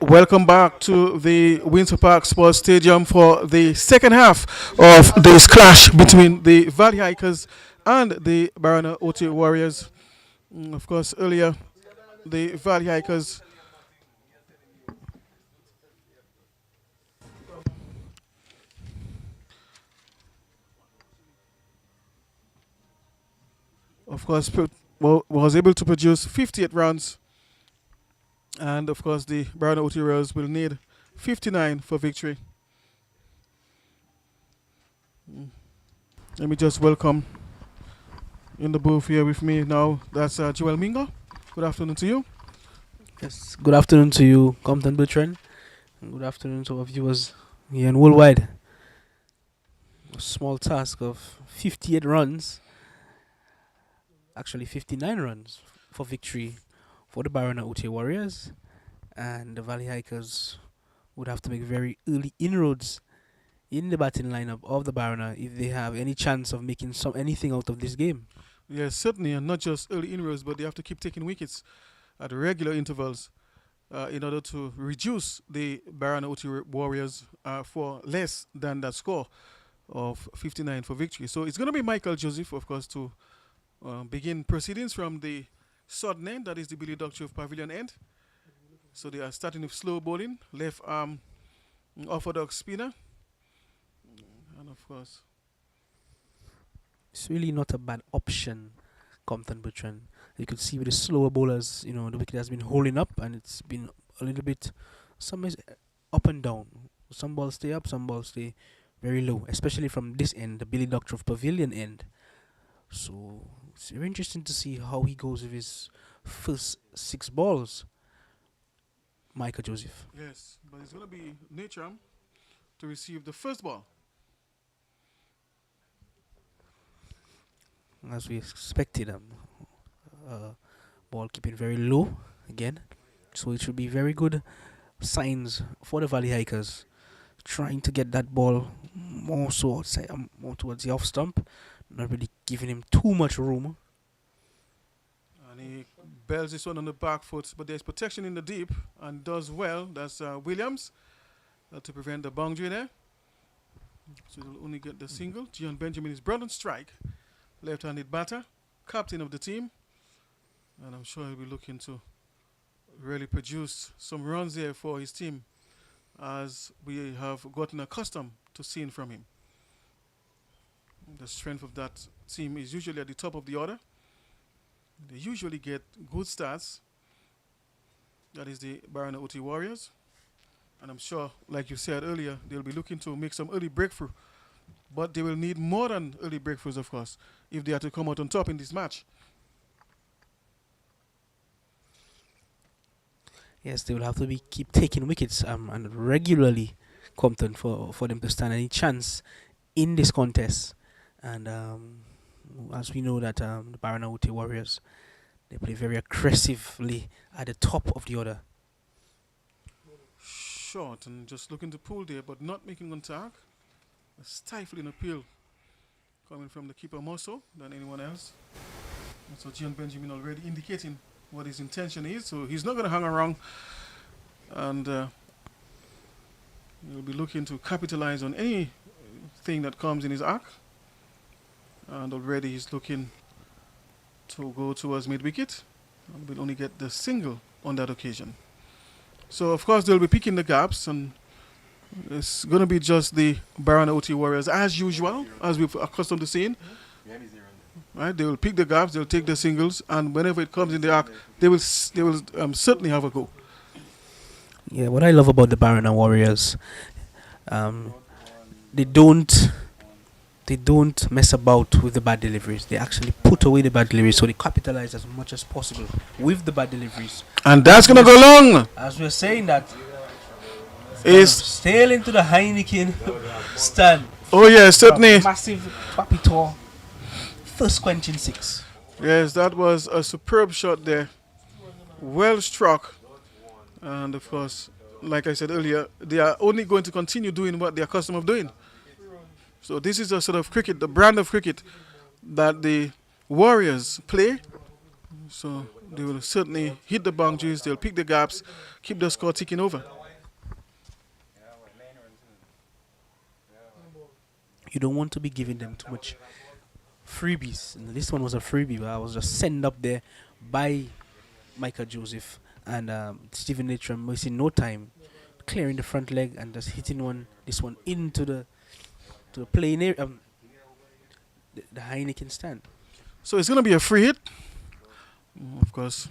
Welcome back to the Windsor Park Sports Stadium for the second half of this clash between the Valley Hikers and the Barana OT Warriors. Of course, earlier the Valley Hikers, of course, was able to produce 58 runs, and of course the Barana OT Warriors will need 59 for victory. Let me just welcome in the booth here with me now. That's Joel Mingo. Good afternoon to you. Yes, good afternoon to you, Compton Bertrand, and good afternoon to our viewers here in worldwide. A small task of 58 runs, actually 59 runs for victory for the Barona OT Warriors, and the Valley Hikers would have to make very early inroads in the batting lineup of the Barona if they have any chance of making anything out of this game. Yes, certainly, and not just early inroads, but they have to keep taking wickets at regular intervals in order to reduce the Barana OT Warriors for less than that score of 59 for victory. So it's going to be Michael Joseph, of course, to begin proceedings from the southern end, that is the Billy Doctor of Pavilion end. So they are starting with slow bowling, left arm orthodox spinner, and of course, It's really not a bad option, Compton Bertrand. You could see with the slower bowlers, the wicket has been holding up and it's been a little bit, some is up and down. Some balls stay up, some balls stay very low, especially from this end, the Billy Doctor of Pavilion end. So it's very interesting to see how he goes with his first six balls, Michael Joseph. yes, but it's going to be Natram to receive the first ball. As we expected, ball keeping very low again. So it should be very good signs for the Valley Hikers, trying to get that ball more so outside, more towards the off stump, not really giving him too much room. And he bells this one on the back foot, but there's protection in the deep and does well. That's Williams to prevent the boundary there. So he'll only get the single. Gian Benjamin is brought on strike. Left-handed batter, captain of the team. And I'm sure he'll be looking to really produce some runs here for his team, as we have gotten accustomed to seeing from him. The strength of that team is usually at the top of the order. They usually get good starts. That is the Barana OT Warriors. And I'm sure, like you said earlier, they'll be looking to make some early breakthrough. But they will need more than early breakthroughs, of course, if they are to come out on top in this match. Yes, they will have to keep taking wickets and regularly, Compton, for them to stand any chance in this contest. And as we know that the Barana OT Warriors, they play very aggressively at the top of the order. Short and just looking to pull there, but not making contact. A stifling appeal coming from the keeper more so than anyone else. And so Gian Benjamin already indicating what his intention is. So he's not going to hang around, and he'll be looking to capitalize on anything that comes in his arc. And already he's looking to go towards mid-wicket, and will only get the single on that occasion. So of course they'll be picking the gaps, and it's going to be just the Barana OT Warriors as usual, as we've accustomed to seeing. Right? They will pick the gaps, they'll take the singles, and whenever it comes in the arc, they will certainly have a go. Yeah, what I love about the Barana Warriors, they don't mess about with the bad deliveries. They actually put away the bad deliveries, so they capitalize as much as possible with the bad deliveries. And that's going to go long. As we're saying that, Is sail into the Heineken stand. oh yeah, certainly. Massive Papito first quenching six. Yes, that was a superb shot there. Well struck. And of course, like I said earlier, they are only going to continue doing what they are accustomed of doing. So this is a sort of cricket, the brand of cricket that the Warriors play. So they will certainly hit the boundaries, they'll pick the gaps, keep the score ticking over. You don't want to be giving them too much freebies. And this one was a freebie, but I was just sent up there by Michael Joseph and Stephen Natram wasting no time clearing the front leg and just hitting this one into the playing area, the Heineken stand. So it's going to be a free hit. Of course,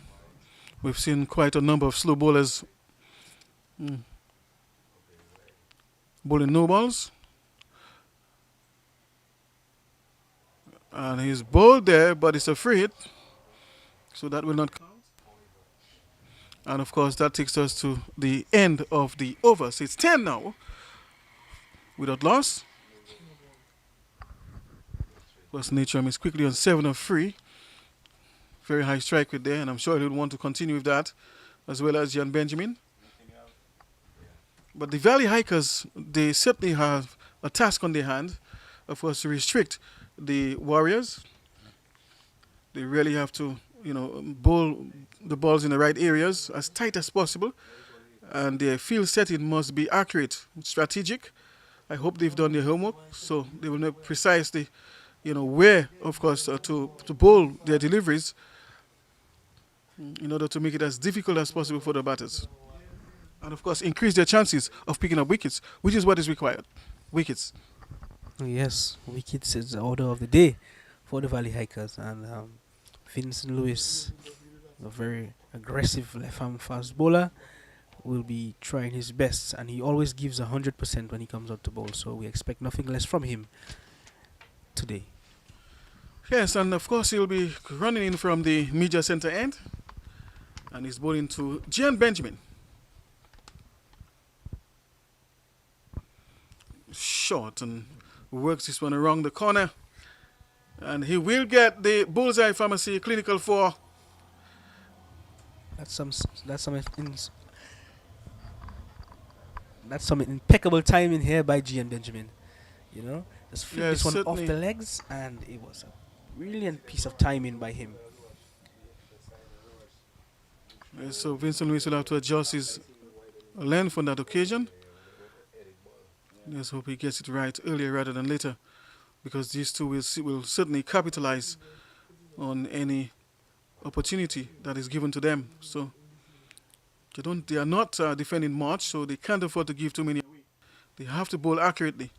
we've seen quite a number of slow bowlers bowling no balls. And he's bowled there, but it's a free hit. So that will not count. And of course, that takes us to the end of the over. So it's 10 now without loss. Of course, Natram is quickly on 7 of 3. Very high strike rate there, and I'm sure he would want to continue with that, as well as Jan Benjamin. But the Valley Hikers, they certainly have a task on their hand, of course, to restrict the Warriors. They really have to, bowl the balls in the right areas as tight as possible, and their field setting must be accurate, strategic. I hope they've done their homework, so they will know precisely, where, of course, to bowl their deliveries in order to make it as difficult as possible for the batters. And, of course, increase their chances of picking up wickets, which is what is required. Wickets. Yes, wickets is the order of the day for the Valley Hikers. And Vincent Lewis, a very aggressive left-arm fast bowler, will be trying his best. And he always gives 100% when he comes out to bowl. So we expect nothing less from him today. Yes, and of course he'll be running in from the media center end. And he's bowling to Jan Benjamin. Short and works this one around the corner. And he will get the bullseye pharmacy clinical 4. That's some impeccable timing here by Gian Benjamin. Just flip this one off the legs, and it was a brilliant piece of timing by him. Yes, so Vincent Lewis will have to adjust his length on that occasion. Let's hope he gets it right earlier rather than later, because these two will certainly capitalize on any opportunity that is given to them. So they are not defending much, so they can't afford to give too many away. They have to bowl accurately.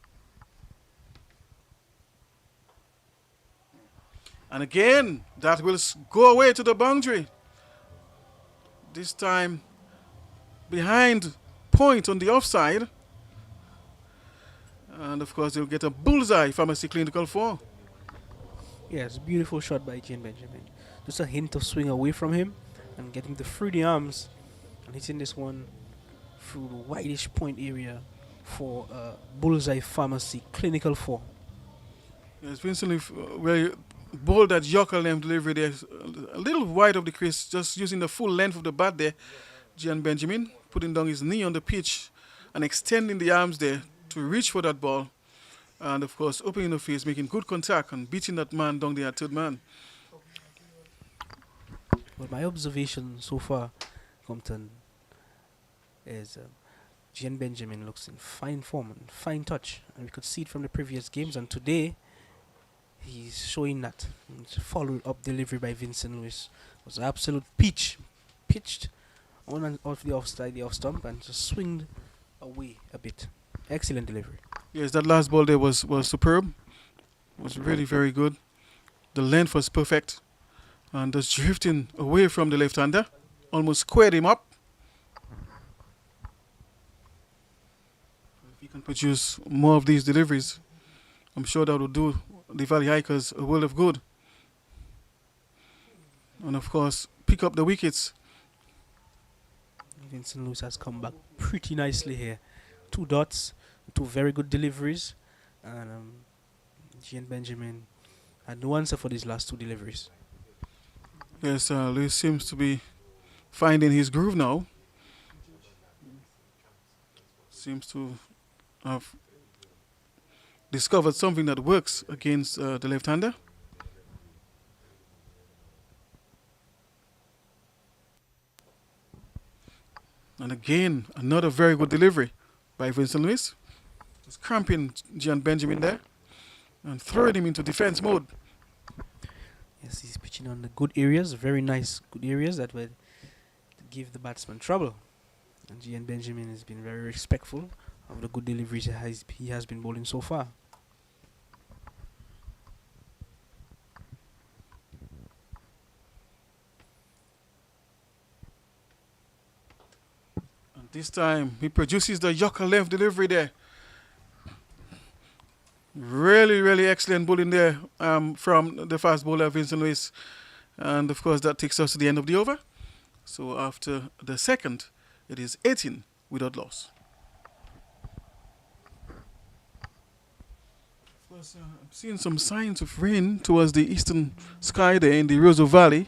And again, that will go away to the boundary. This time behind point on the offside. And of course, they'll get a bullseye pharmacy clinical 4. Yes, beautiful shot by Gian Benjamin. Just a hint of swing away from him and getting through the arms and hitting this one through the whitish point area for bullseye pharmacy clinical 4. Yes, Vincent, where bowled that Yorker length delivery there, a little wide of the crease, just using the full length of the bat there. Gian Benjamin putting down his knee on the pitch and extending the arms there to reach for that ball, and of course opening the face, making good contact and beating that man down there, third man. Well, my observation so far, Compton, is Gian Benjamin looks in fine form and fine touch, and we could see it from the previous games, and today he's showing that. Followed up delivery by Vincent Lewis was an absolute pitched on and off the offside, the off stump, and just swinged away a bit. Excellent delivery. Yes, that last ball there was superb. It was really very good. The length was perfect. And just drifting away from the left-hander. Almost squared him up. If he can produce more of these deliveries, I'm sure that will do the Valley Hikers a world of good. And of course, pick up the wickets. Vincent Lewis has come back pretty nicely here. 2 dots, 2 very good deliveries, and Gian Benjamin had no answer for these last 2 deliveries. Yes, Lewis seems to be finding his groove now. Seems to have discovered something that works against the left-hander. And again, another very good delivery by Vincent Lewis. Just cramping Gian Benjamin there and throwing him into defense mode. Yes, he's pitching on the good areas, very nice good areas that would give the batsman trouble. And Gian Benjamin has been very respectful of the good deliveries he has been bowling so far. And this time he produces the Yorker length delivery there. Really, really excellent bowling there from the fast bowler Vincent Lewis. And of course that takes us to the end of the over. So after the second, it is 18 without loss. Of course, I'm seeing some signs of rain towards the eastern sky there in the Roseau Valley.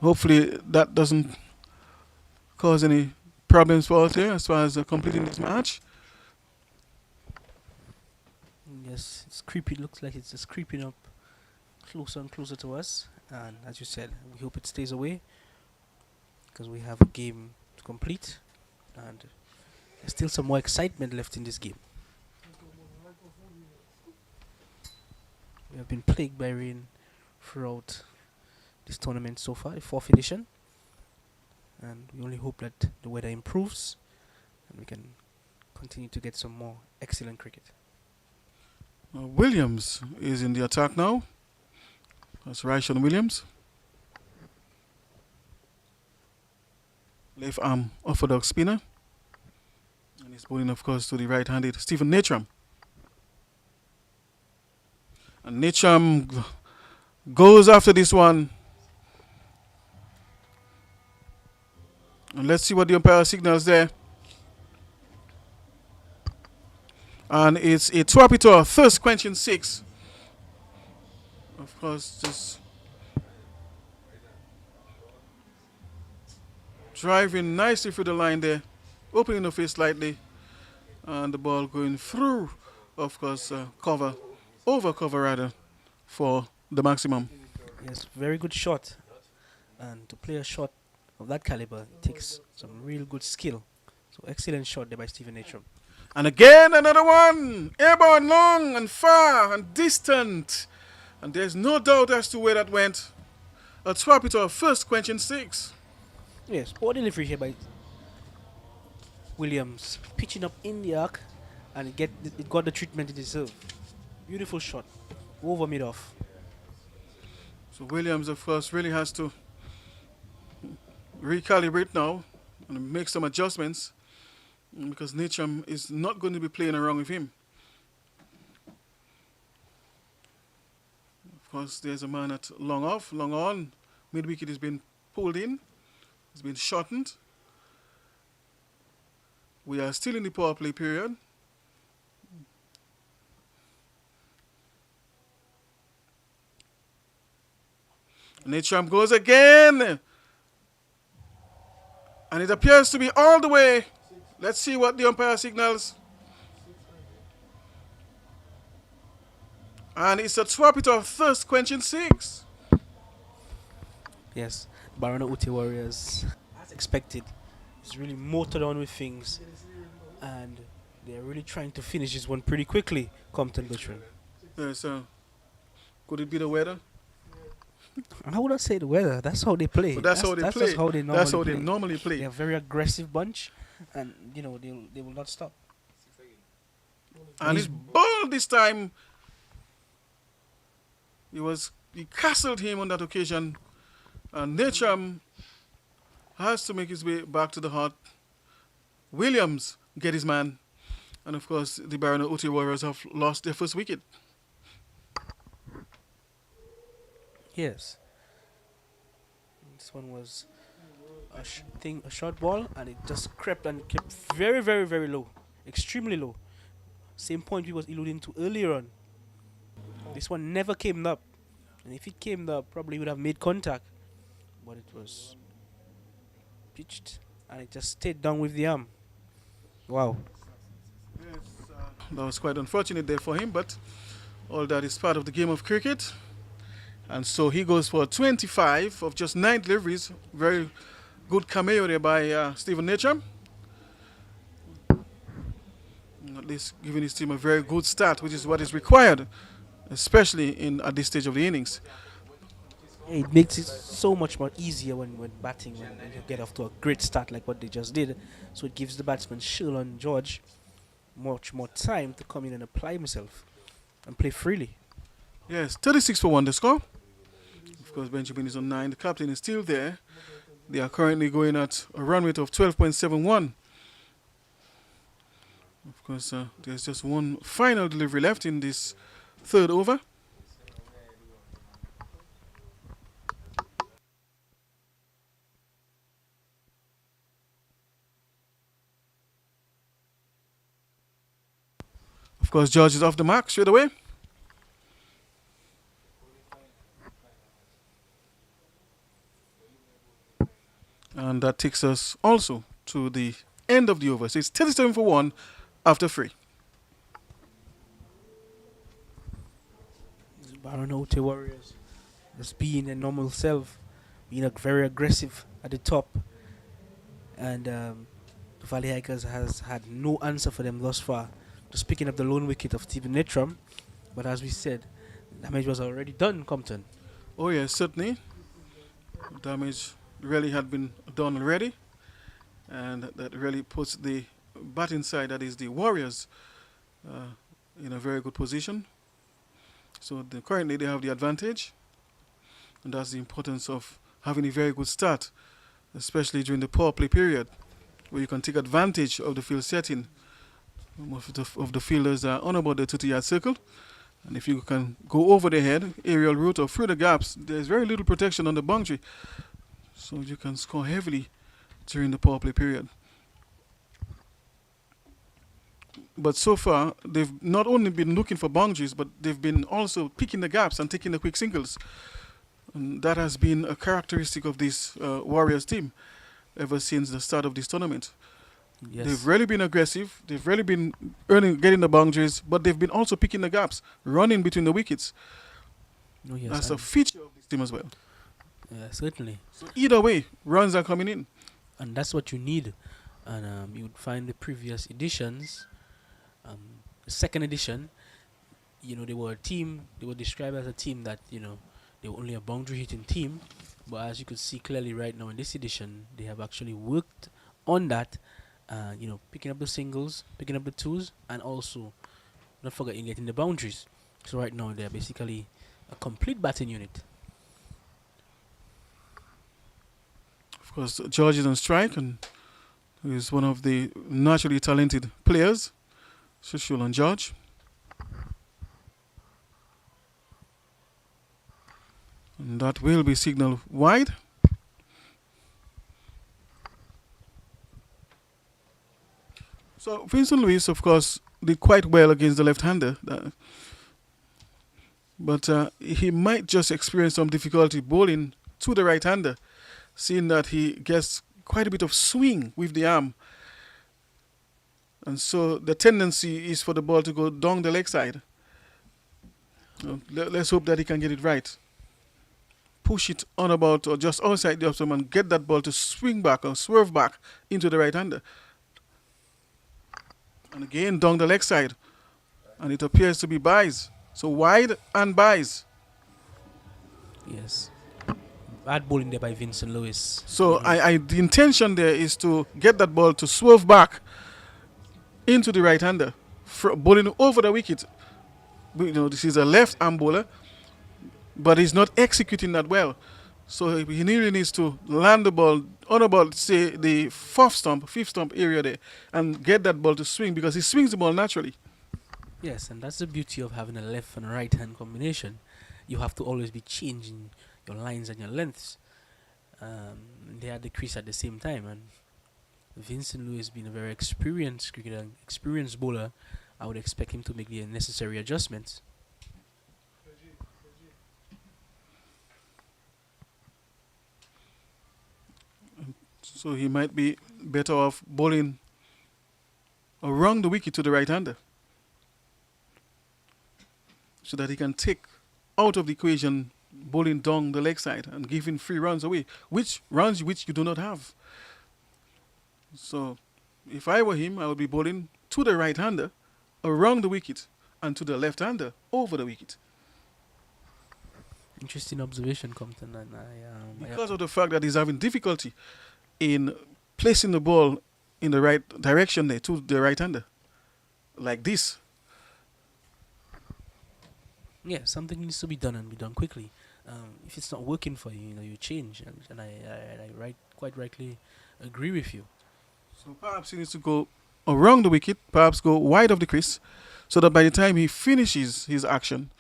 Hopefully that doesn't cause any problems for us here as far as completing this match. Yes, it's creepy. It looks like it's just creeping up closer and closer to us. And as you said, we hope it stays away because we have a game to complete. And there's still some more excitement left in this game. We have been plagued by rain throughout this tournament so far, the fourth edition. And we only hope that the weather improves and we can continue to get some more excellent cricket. Williams is in the attack now. That's Ryshan Williams. Left arm orthodox spinner. And he's bowling, of course, to the right-handed Stephen Natram. And Natram goes after this one. And let's see what the umpire signals there. And it's a Twapito thirst quenching 6. Of course, just driving nicely through the line there, opening the face slightly, and the ball going through, of course, over cover rather, for the maximum. Yes, very good shot. And to play a shot of that caliber, it takes some real good skill. So excellent shot there by Stephen Natram. And again, another one. Airborne long and far and distant. And there's no doubt as to where that went. A Twapito first quenching 6. Yes, poor delivery here by Williams. Pitching up in the arc and it got the treatment it deserved. Beautiful shot. Over mid-off. So Williams, of course, really has to recalibrate now and make some adjustments because Natram is not going to be playing around with him. Of course, there's a man at long off, long on. Mid-wicket has been pulled in. It's been shortened. We are still in the power play period. Natram goes again. And it appears to be all the way. Let's see what the umpire signals. And it's a Twapito thirst quenching 6. Yes, Barona Uti Warriors, as expected, is really motored on with things. And they're really trying to finish this one pretty quickly, Compton Bertrand. Yes, could it be the weather? I would not say the weather. That's how they play. But that's how they play. That's how they normally That's how play. they normally play. They're a very aggressive bunch, and you know they will not stop. And his ball this time, he castled him on that occasion. And Natram has to make his way back to the heart. Williams get his man. And of course, the Barona Uti Warriors have lost their first wicket. Yes. This one was a short ball, and it just crept and kept very, very, very low, extremely low. Same point we was alluding to earlier on. This one never came up, and if it came up, probably would have made contact, but it was pitched, and it just stayed down with the arm. Wow. Yes, that was quite unfortunate there for him, but all that is part of the game of cricket. And so he goes for 25 of just 9 deliveries. Very good cameo there by Stephen Natcham. At least giving his team a very good start, which is what is required, especially in at this stage of the innings. It makes it so much more easier when batting when you get off to a great start like what they just did. So it gives the batsman Sherlon George much more time to come in and apply himself and play freely. Yes, 36 for 1 the score. Of course, Benjamin is on 9. The captain is still there. They are currently going at a run rate of 12.71. Of course, there's just one final delivery left in this third over. Of course, George is off the mark straight away. And that takes us also to the end of the over. So it's 37 for 1 after 3. Baranote Warriors just being a normal self, being very aggressive at the top. And the Valley Hikers has had no answer for them thus far. Just picking up the lone wicket of Stephen Natcham. But as we said, damage was already done, Compton. Oh, yes, certainly. Damage really had been done already. And that really puts the batting side, that is the Warriors, in a very good position. So currently they have the advantage. And that's the importance of having a very good start, especially during the power play period, where you can take advantage of the field setting. Most of the fielders are on about the 30-yard circle. And if you can go over the head, aerial route, or through the gaps, there's very little protection on the boundary. So you can score heavily during the power play period. But so far, they've not only been looking for boundaries, but they've been also picking the gaps and taking the quick singles. And that has been a characteristic of this Warriors team ever since the start of this tournament. Yes. They've really been aggressive. They've really been getting the boundaries, but they've been also picking the gaps, running between the wickets. Oh, yes, That's a feature of this team as well. Yeah, certainly. So either way, runs are coming in. And that's what you need. And you would find the previous editions, the second edition, they were a team, they were described as a team that, they were only a boundary hitting team. But as you could see clearly right now in this edition, they have actually worked on that, picking up the singles, picking up the twos, and also not forgetting getting the boundaries. So right now they're basically a complete batting unit. Of course, George is on strike and is one of the naturally talented players. Sushul and George. And that will be signaled wide. So Vincent Lewis, of course, did quite well against the left-hander. But he might just experience some difficulty bowling to the right-hander, seeing that he gets quite a bit of swing with the arm. And so the tendency is for the ball to go down the leg side. Let's hope that he can get it right. Push it on about or just outside the off stump and get that ball to swing back or swerve back into the right-hander. And again, down the leg side. And it appears to be byes. So wide and byes. Yes. Bad bowling there by Vincent Lewis. So the intention there is to get that ball to swerve back into the right-hander, bowling over the wicket. This is a left-arm bowler, but he's not executing that well. So he really needs to land the ball on about, say, the fifth stump area there, and get that ball to swing because he swings the ball naturally. Yes, and that's the beauty of having a left and right hand combination. You have to always be changing your lines and your lengths. They had the crease at the same time, and Vincent Lewis being a very experienced cricketer, experienced bowler, I would expect him to make the necessary adjustments. So he might be better off bowling around the wicket to the right-hander, so that he can take out of the equation bowling down the leg side and giving free runs away, which you do not have. So if I were him, I would be bowling to the right-hander around the wicket and to the left-hander over the wicket. Interesting observation, Compton. And Because of the fact that he's having difficulty in placing the ball in the right direction there to the right-hander, like this. yeah, something needs to be done and be done quickly. If it's not working for you, you change. And I quite rightly agree with you. So perhaps he needs to go around the wicket, perhaps go wide of the crease, so that by the time he finishes his action,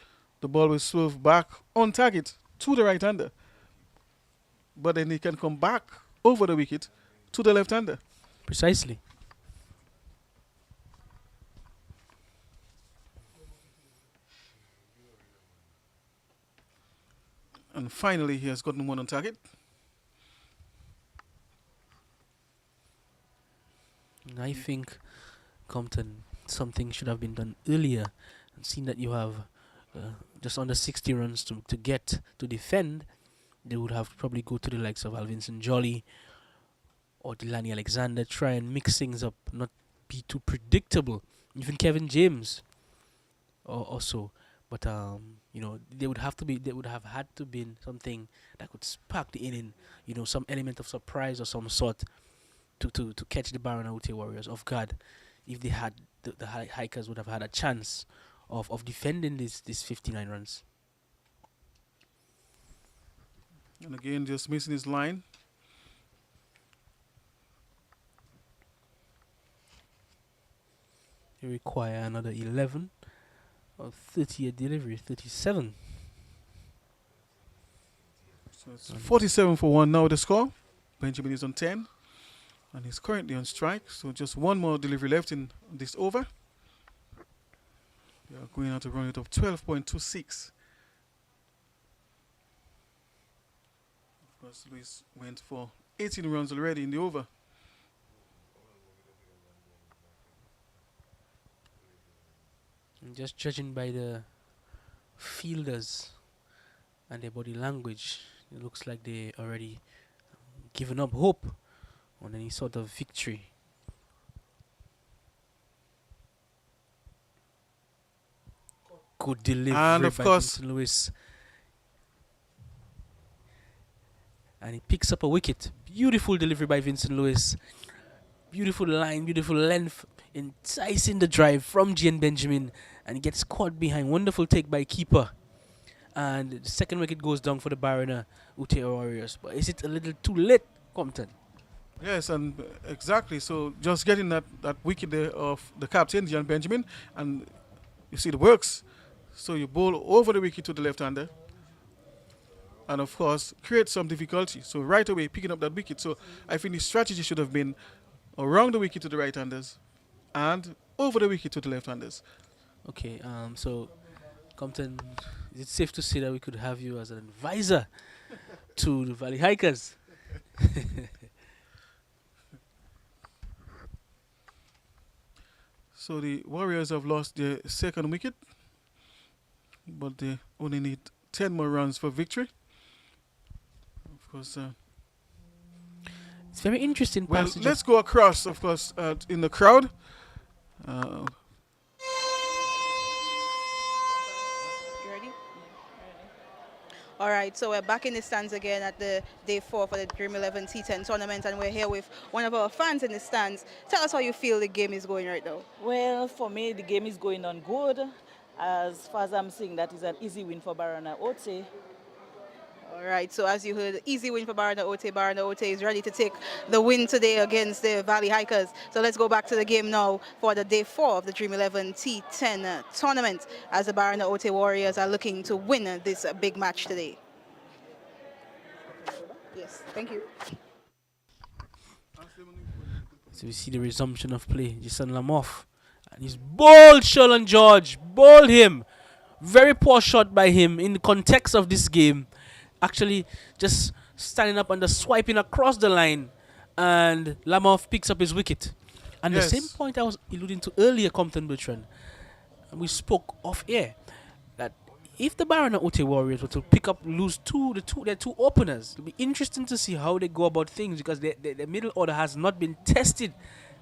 the ball will swerve back on target to the right-hander. But then he can come back over the wicket to the left-hander. Precisely. And finally, he has gotten one on target. And I think, Compton, something should have been done earlier. And seeing that you have just under 60 runs to get to defend, they would have probably go to the likes of Alvinson Jolly or Delani Alexander, try and mix things up, not be too predictable. Even Kevin James, or also, but they would have had to been something that could spark the inning, some element of surprise or some sort to catch the Barana Ute Warriors off guard. If they had the hikers would have had a chance of defending these 59 runs. And again, just missing his line. They require another 11 or 30 delivery, 37. So it's 47 for 1 now the score. Benjamin is on 10 and he's currently on strike. So just one more delivery left in this over. They are going out a run rate of 12.26. Of course, Luis went for 18 runs already in the over. And just judging by the fielders and their body language, it looks like they already given up hope on any sort of victory. Good delivery And of by course, Vincent Lewis. And he picks up a wicket. Beautiful delivery by Vincent Lewis. Beautiful line, beautiful length, enticing the drive from Gian Benjamin, and he gets caught behind. Wonderful take by keeper. And the second wicket goes down for the Barana Ute Warriors. But is it a little too late, Compton? yes, and exactly. So just getting that wicket there of the captain, Gian Benjamin, and you see it works. So you bowl over the wicket to the left-hander, and of course create some difficulty. So right away picking up that wicket. So I think the strategy should have been around the wicket to the right-handers and over the wicket to the left-handers. Okay, so Compton, is it safe to say that we could have you as an advisor to the Valley Hikers? So the Warriors have lost their second wicket, but they only need 10 more runs for victory. Of course, It's very interesting. well, passage let's go across, of course, in the crowd. You ready? All right, so we're back in the stands again at the day 4 for the Dream 11 T10 tournament, and we're here with one of our fans in the stands. Tell us how you feel the game is going right now. Well, for me, the game is going on good. As far as I'm seeing, that is an easy win for Barana Ote. All right, so as you heard, easy win for Barana Ote. Barana Ote is ready to take the win today against the Valley Hikers. So let's go back to the game now for the day 4 of the Dream 11 T10 tournament, as the Barana Ote Warriors are looking to win this big match today. Yes, thank you. So we see the resumption of play. Jason Lamoff. And he's bowled Sherlon George. Bowled him. Very poor shot by him in the context of this game. Actually, just standing up and just swiping across the line. And Lamoff picks up his wicket. And Yes. the same point I was alluding to earlier, Compton Bertrand. And we spoke off air. That if the Barana Ute Warriors were to pick up, lose their two openers, it'll be interesting to see how they go about things because the middle order has not been tested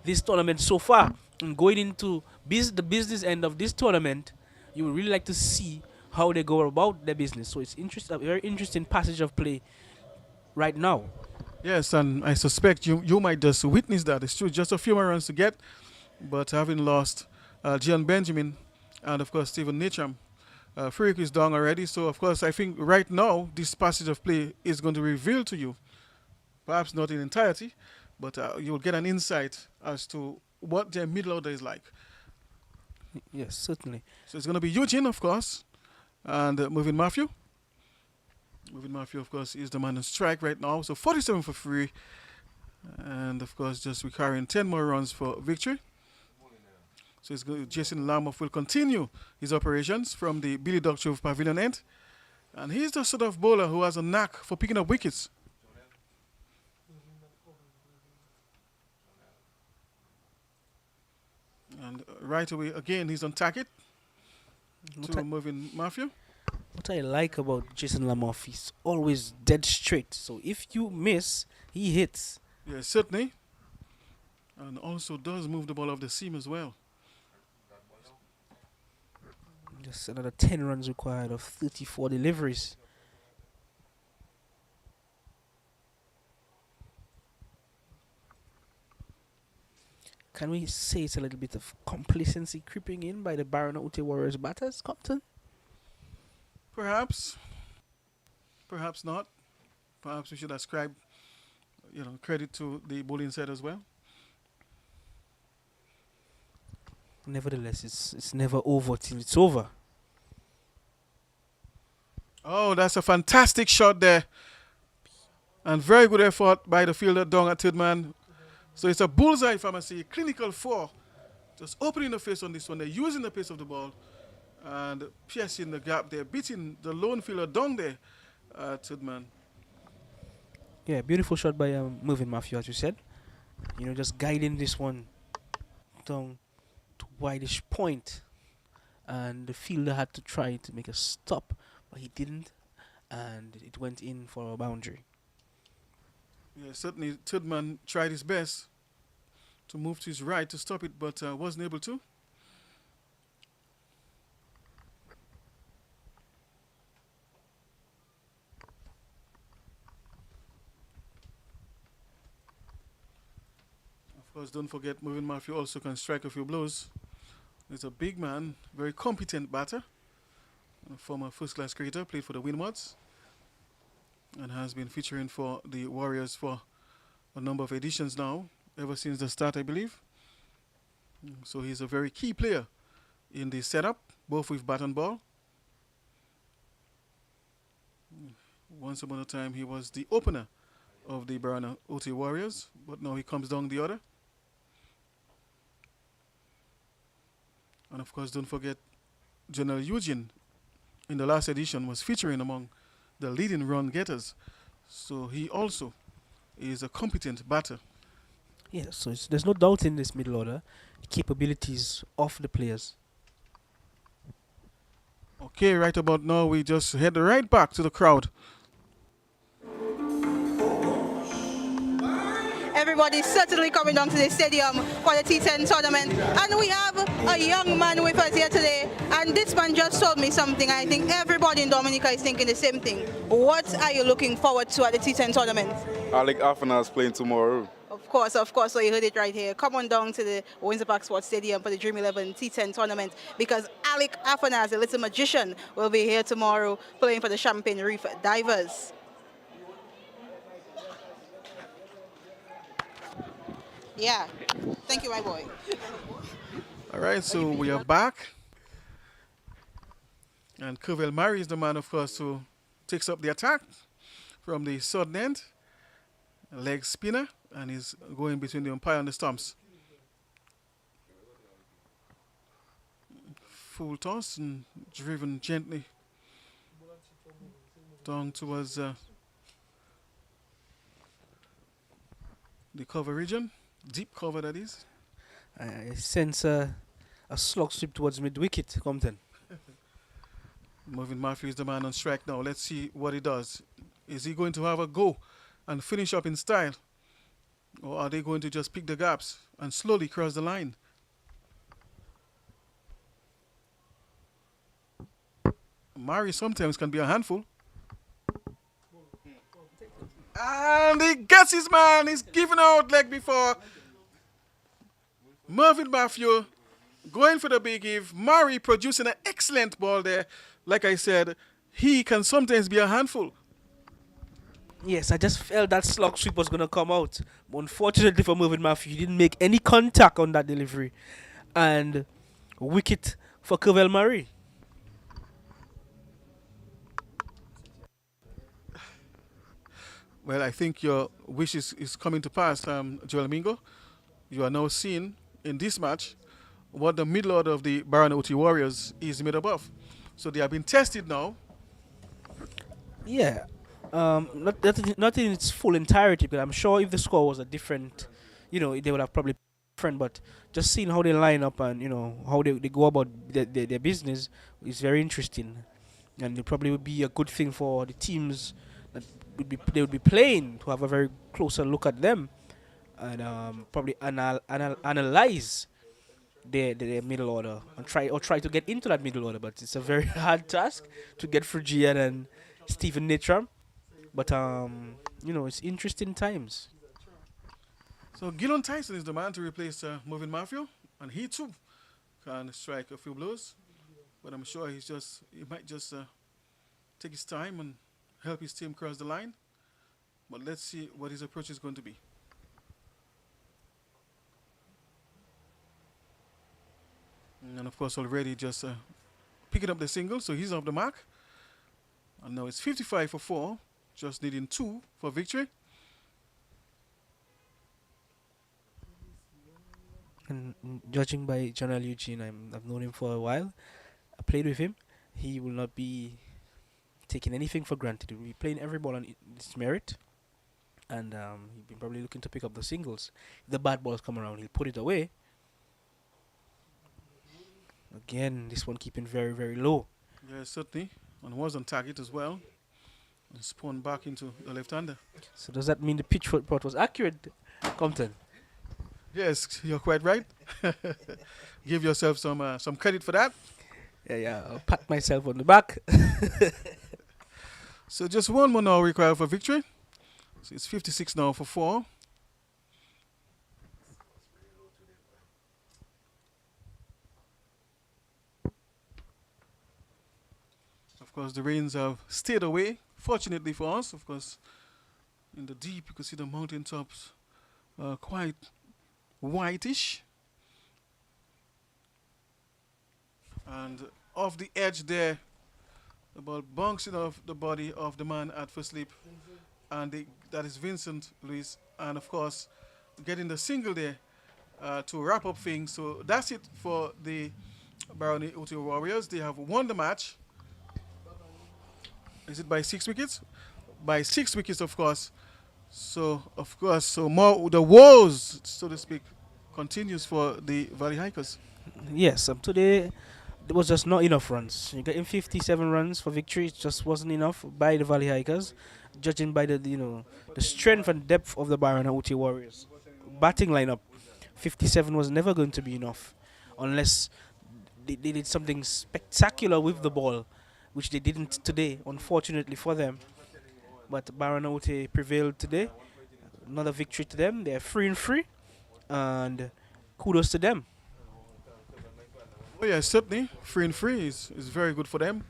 this tournament so far. And going into the business end of this tournament, you would really like to see how they go about their business. So it's a very interesting passage of play right now. Yes, and I suspect you might just witness that. It's true, just a few more runs to get, but having lost Gian Benjamin and, of course, Stephen Nicham, Freak is down already. So, of course, I think right now this passage of play is going to reveal to you, perhaps not in entirety, but you'll get an insight as to what their middle order is like. Yes, certainly. So it's going to be Eugene, of course, and Moving Matthew. Moving Matthew, of course, is the man on strike right now. So 47 for free. And, of course, just requiring 10 more runs for victory. So it's good. Jason Lamoff will continue his operations from the Billy Doctrove Pavilion end. And he's the sort of bowler who has a knack for picking up wickets. And right away, again, he's on target to Moving Matthew. What I like about Jason Lamoff, he's always dead straight. So if you miss, he hits. Yes, certainly. And also does move the ball off the seam as well. Just another 10 runs required of 34 deliveries. Can we say it's a little bit of complacency creeping in by the Barana Ute Warriors batters, Compton? Perhaps. Perhaps not. Perhaps we should ascribe, credit to the bowling side as well. Nevertheless, it's never over till it's over. Oh, that's a fantastic shot there. And very good effort by the fielder down at third man. So it's a bullseye pharmacy, clinical 4. Just opening the face on this one. They're using the pace of the ball and piercing the gap there, beating the lone fielder down there at third man. Yeah, beautiful shot by Moving Matthew, as you said. Just guiding this one down to wideish point. And the fielder had to try to make a stop, but he didn't. And it went in for a boundary. Yeah, certainly third man tried his best to move to his right to stop it, but wasn't able to. Of course, don't forget Moving Matthew also can strike a few blows. He's a big man, very competent batter, a former first-class cricketer, played for the Windwards, and has been featuring for the Warriors for a number of editions now, ever since the start, I believe. So he's a very key player in the setup, both with bat and ball. Once upon a time, he was the opener of the Barana Ute Warriors, but now he comes down the order. And of course, don't forget, General Eugene in the last edition was featuring among the leading run getters. So he also is a competent batter. Yeah, so there's no doubt in this middle order, the capabilities of the players. Okay, right about now, we just head right back to the crowd. Everybody's certainly coming down to the stadium for the T10 tournament. And we have a young man with us here today. And this man just told me something. I think everybody in Dominica is thinking the same thing. What are you looking forward to at the T10 tournament? Alec Afana is playing tomorrow. Of course, so you heard it right here. Come on down to the Windsor Park Sports Stadium for the Dream 11 T10 tournament because Alec Afana, the little magician, will be here tomorrow playing for the Champagne Reef Divers. Yeah, thank you, my boy. All right, so we are back. And Kervil Murray is the man, of course, who takes up the attack from the southern end. Leg spinner, and he's going between the umpire and the stumps. Full toss and driven gently down towards the cover region. Deep cover, that is. I sense a slog sweep towards mid-wicket, Compton. Marvin Matthew is the man on strike now. Let's see what he does. Is he going to have a go and finish up in style? Or are they going to just pick the gaps and slowly cross the line? Murray sometimes can be a handful. And he gets his man. He's giving out leg before. Marvin Matthew going for the big give. Murray producing an excellent ball there. Like I said, he can sometimes be a handful. Yes, I just felt that slog sweep was going to come out. But unfortunately for Mervyn Matthew, he didn't make any contact on that delivery. And wicket for Cavell Murray. Well, I think your wish is coming to pass, Joel Mingo. You are now seeing in this match what the middle order of the Barana OT Warriors is made up of. So they have been tested now. Yeah. Not in its full entirety, but I'm sure if the score was a different, they would have probably different. But just seeing how they line up and, how they go about their business is very interesting. And it probably would be a good thing for the teams that they would be playing to have a very closer look at them and probably analyze their middle order and try to get into that middle order. But it's a very hard task to get through Gian and Stephen Natram. But it's interesting times. So Gillon Tyson is the man to replace Marvin Matthew, and he too can strike a few blows. But I'm sure he might just take his time and help his team cross the line. But let's see what his approach is going to be. And of course already just picking up the single, so he's off the mark. And now it's 55 for 4, just needing 2 for victory. And judging by General Eugene, I've known him for a while. I played with him. He will not be taking anything for granted. He'll be playing every ball on its merit. And he'll be probably looking to pick up the singles. If the bad balls come around, he'll put it away. Again, this one keeping very, very low. Yeah, certainly. And was on target as well. And spun back into the left-hander. So does that mean the pitch report was accurate, Compton? Yes, you're quite right. Give yourself some credit for that. Yeah, I'll pat myself on the back. So just one more now required for victory. So it's 56 now for 4. Of course, the rains have stayed away. Fortunately for us, of course, in the deep, you can see the mountain tops quite whitish. And off the edge there, the ball bouncing off the body of the man at first slip. And that is Vincent Luis. And of course, getting the single there to wrap up things. So that's it for the Barony OT Warriors. They have won the match. Is it by 6 wickets? By 6 wickets, of course. So more the woes, so to speak, continues for the Valley Hikers. Yes, today there was just not enough runs. You got in 57 runs for victory. It just wasn't enough by the Valley Hikers, judging by the strength and depth of the Barana OT Warriors. Batting lineup, 57 was never going to be enough unless they did something spectacular with the ball, which they didn't today, unfortunately for them. But Barana OT prevailed today. Another victory to them. They're 3-3, and kudos to them. Oh yeah, certainly 3-3 is very good for them,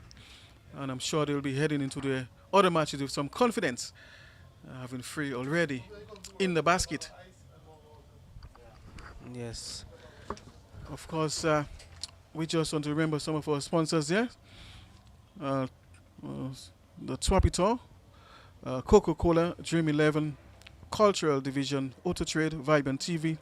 and I'm sure they'll be heading into the other matches with some confidence, having 3 already in the basket. Yes. Of course, we just want to remember some of our sponsors there. The Twapito, Coca-Cola, Dream 11, Cultural Division, Auto Trade, Vibrant TV,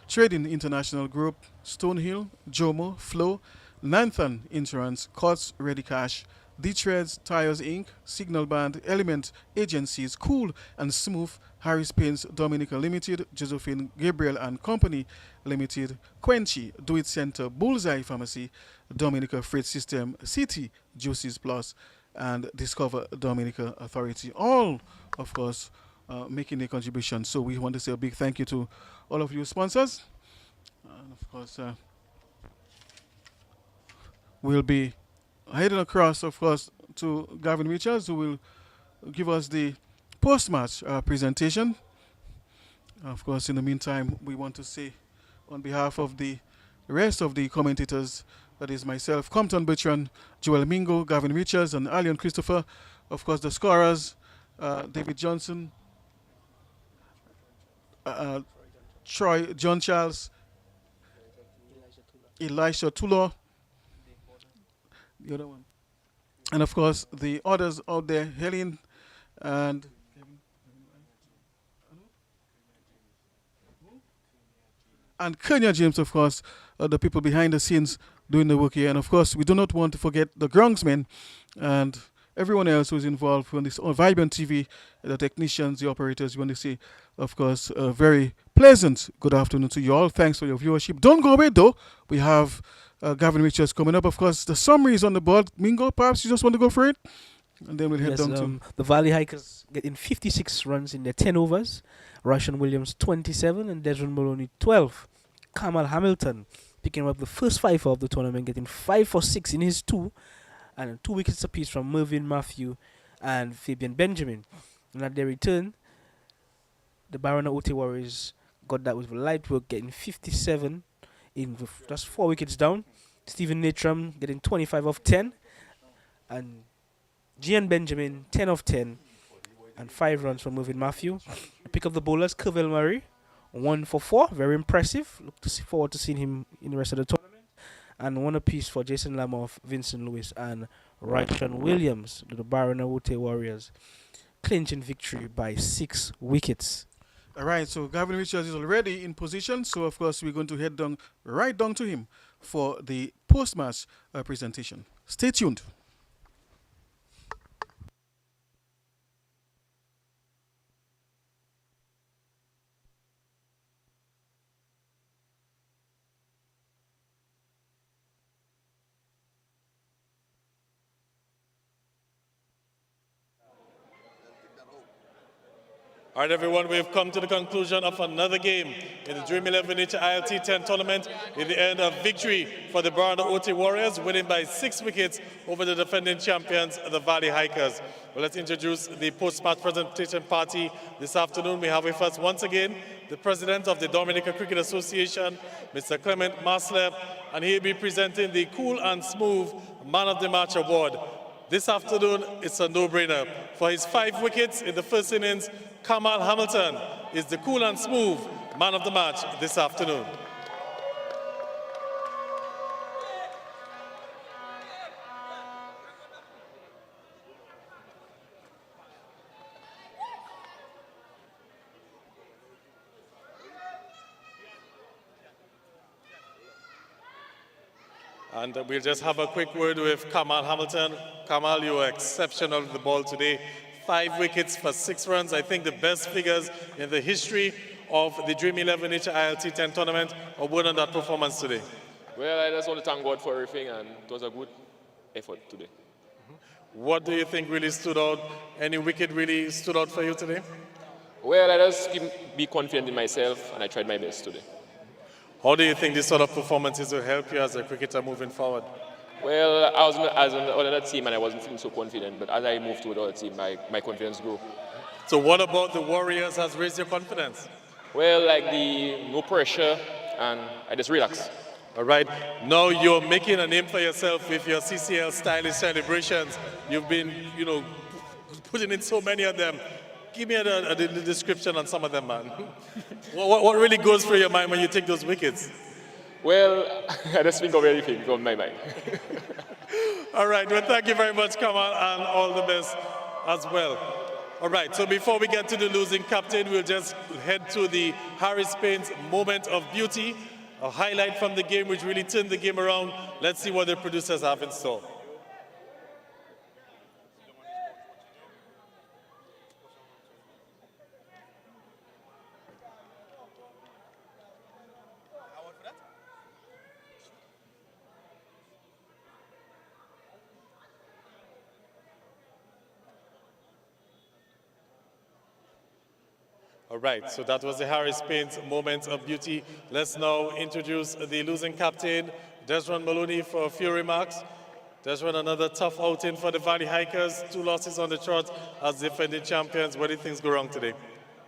Trading International Group, Stonehill, Jomo, Flow, Nanthan Insurance, Cots, Ready Cash, D-Treads Tires Inc., Signal Band, Element Agencies, Cool and Smooth, Harris Paints Dominica Limited, Josephine Gabriel and Company Limited, Quenchy, Do It Center, Bullseye Pharmacy, Dominica Freight System, City, Juices Plus, and Discover Dominica Authority. All, of course, making a contribution. So we want to say a big thank you to all of you sponsors. And of course, we'll be heading across, of course, to Gavin Richards, who will give us the post-match presentation. Of course, in the meantime, we want to say on behalf of the rest of the commentators, that is myself, Compton Bertrand, Joel Mingo, Gavin Richards, and Alion Christopher, of course, the scorers, David Johnson, Troy John Charles, Elisha Tulo, the other one, and of course the others out there, Helen and Kenya James, of course, the people behind the scenes doing the work here. And of course, we do not want to forget the groundsmen and everyone else who is involved on this on Vibrant TV, the technicians, the operators. We want to say, of course, a very pleasant good afternoon to you all. Thanks for your viewership. Don't go away, though. We have Gavin Richards coming up. Of course, the summary is on the board. Mingo, perhaps you just want to go for it? And then we'll head down to... The Valley Hikers getting 56 runs in their 10 overs. Russian Williams 27 and Desmond Maloney 12. Kamal Hamilton picking up the first five of the tournament, getting 5 for 6 in his 2. And 2 wickets apiece from Mervyn Matthew and Fabian Benjamin. And at their return, the Barona OT Warriors got that with light work, getting 57 in just 4 wickets down. Stephen Natram getting 25 of 10. And Gian Benjamin 10 of 10. And 5 runs from Mervyn Matthew. Pick up the bowlers, Cavell Murray 1 for 4. Very impressive. Forward to seeing him in the rest of the tournament. And 1 apiece for Jason Lamoff, Vincent Lewis, and Ryshan Williams, the Barona Wote Warriors, clinching victory by 6 wickets. All right, so Gavin Richards is already in position. So, of course, we're going to head down right down to him for the post-match presentation. Stay tuned. All right, everyone, we've come to the conclusion of another game in the Dream 11 Isle T10 tournament. In the end, of victory for the Barona OT Warriors, winning by 6 wickets over the defending champions, the Valley Hikers. Well, let's introduce the post-match presentation party this afternoon. We have with us once again the president of the Dominica Cricket Association, Mr. Clement Masler, and he'll be presenting the Cool and Smooth Man of the Match Award. This afternoon, it's a no-brainer. For his 5 wickets in the first innings, Kamal Hamilton is the cool and smooth man of the match this afternoon. And we'll just have a quick word with Kamal Hamilton. Kamal, you were exceptional with the ball today. 5 wickets for 6 runs. I think the best figures in the history of the Dream 11 Isle T10 tournament. A word on that performance today. Well, I just want to thank God for everything, and it was a good effort today. What do you think really stood out? Any wicket really stood out for you today? Well, I just be confident in myself, and I tried my best today. How do you think this sort of performances will help you as a cricketer moving forward? Well, I was on another team and I wasn't feeling so confident, but as I moved to the other team, my confidence grew. So what about the Warriors has raised your confidence? Well, like no pressure, and I just relax. All right, now you're making a name for yourself with your CCL stylish celebrations. You've been, putting in so many of them. Give me a description on some of them, man. What really goes through your mind when you take those wickets? Well, I just think of everything from my mind. All right, well, thank you very much, Kamal, and all the best as well. All right, so before we get to the losing captain, we'll just head to the Harris Paints Moment of Beauty, a highlight from the game which really turned the game around. Let's see what the producers have in store. All right, so that was the Harris Paint moment of beauty. Let's now introduce the losing captain, Desmond Maloney, for a few remarks. Desmond, another tough outing for the Valley Hikers. 2 losses on the trot as defending champions. What did things go wrong today?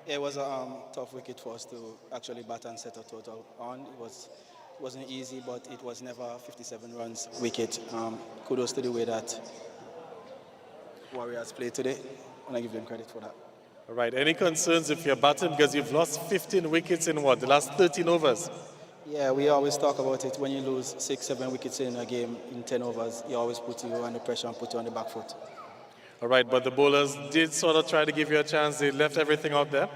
Yeah, it was a tough wicket for us to actually bat and set a total on. Wasn't easy, but it was never 57 runs wicket. Kudos to the way that Warriors played today, and I give them credit for that. All right, any concerns if you're batting because you've lost 15 wickets in what, the last 13 overs? Yeah, we always talk about it. When you lose 6, 7 wickets in a game in 10 overs, it always puts you under pressure and put you on the back foot. All right, but the bowlers did sort of try to give you a chance. They left everything out there.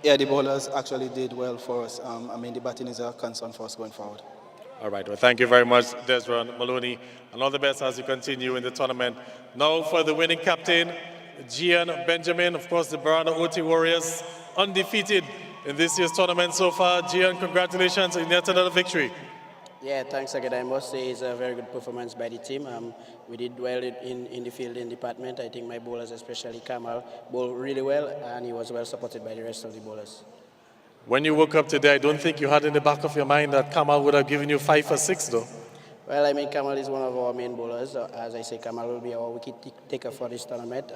Yeah, the bowlers actually did well for us. I mean, the batting is a concern for us going forward. All right, well, thank you very much, Desmond Maloney, and all the best as you continue in the tournament. Now for the winning captain, Gian Benjamin, of course, the Barana OT Warriors, undefeated in this year's tournament so far. Gian, congratulations on yet another victory. Yeah, thanks again. I must say it's a very good performance by the team. We did well in the fielding department. I think my bowlers, especially Kamal, bowled really well, and he was well supported by the rest of the bowlers. When you woke up today, I don't think you had in the back of your mind that Kamal would have given you 5 for 6, though. Well, I mean, Kamal is one of our main bowlers. As I say, Kamal will be our wicket taker for this tournament.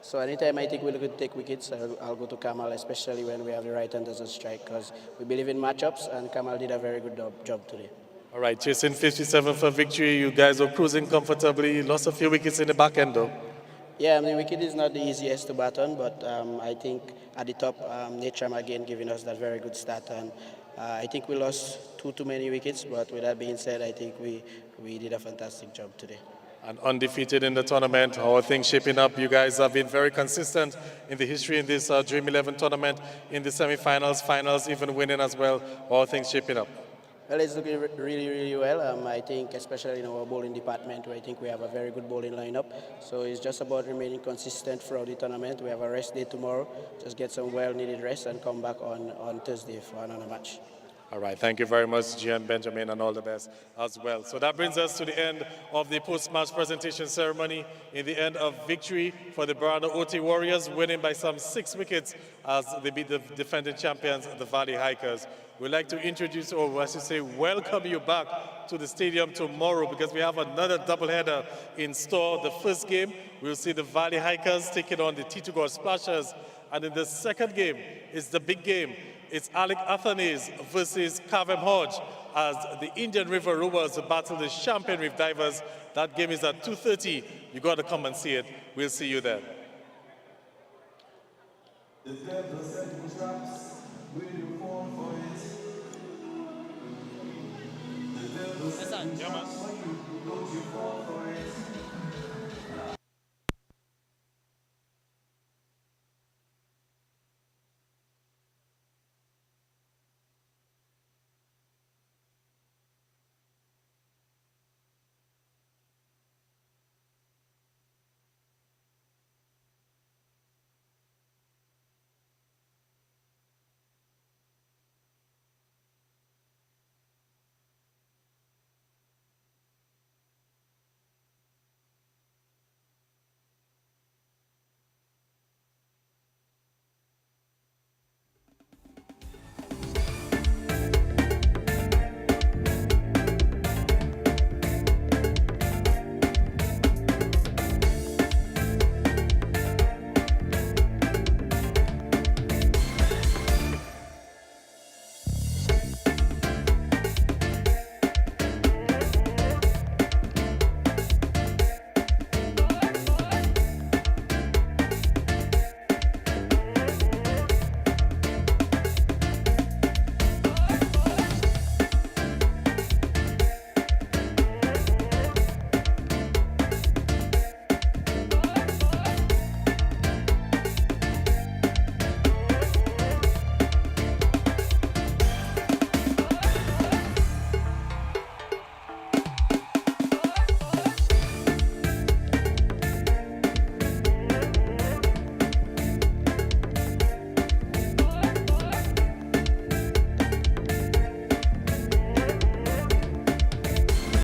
So anytime I think we're going to take wickets, I'll go to Kamal, especially when we have the right-handers on strike, because we believe in matchups, and Kamal did a very good job today. All right, chasing 57 for victory. You guys are cruising comfortably. Lost a few wickets in the back end, though. Yeah, I mean, wicket is not the easiest to bat on, but I think at the top, Natram again giving us that very good start. And I think we lost too many wickets, but with that being said, I think we did a fantastic job today. And undefeated in the tournament, how are things shaping up? You guys have been very consistent in the history in this Dream 11 tournament, in the semi-finals, finals, even winning as well. How are things shaping up? Well, it's looking really well. I think, especially in our bowling department, where I think we have a very good bowling lineup. So it's just about remaining consistent throughout the tournament. We have a rest day tomorrow. Just get some well-needed rest and come back on Thursday for another match. All right, thank you very much, Gian Benjamin, and all the best as well. So that brings us to the end of the post-match presentation ceremony. In the end of victory for the Barana OT Warriors, winning by some 6 wickets as they beat the defending champions, the Valley Hikers. We'd like to introduce, or I should say, welcome you back to the stadium tomorrow because we have another doubleheader in store. The first game, we'll see the Valley Hikers taking on the T2 Splashers. And in the second game is the big game. It's Alec Athanes versus Kavem Hodge as the Indian River Rovers battle the Champion Reef Divers. That game is at 2:30. You got to come and see it. We'll see you there. Yeah, man.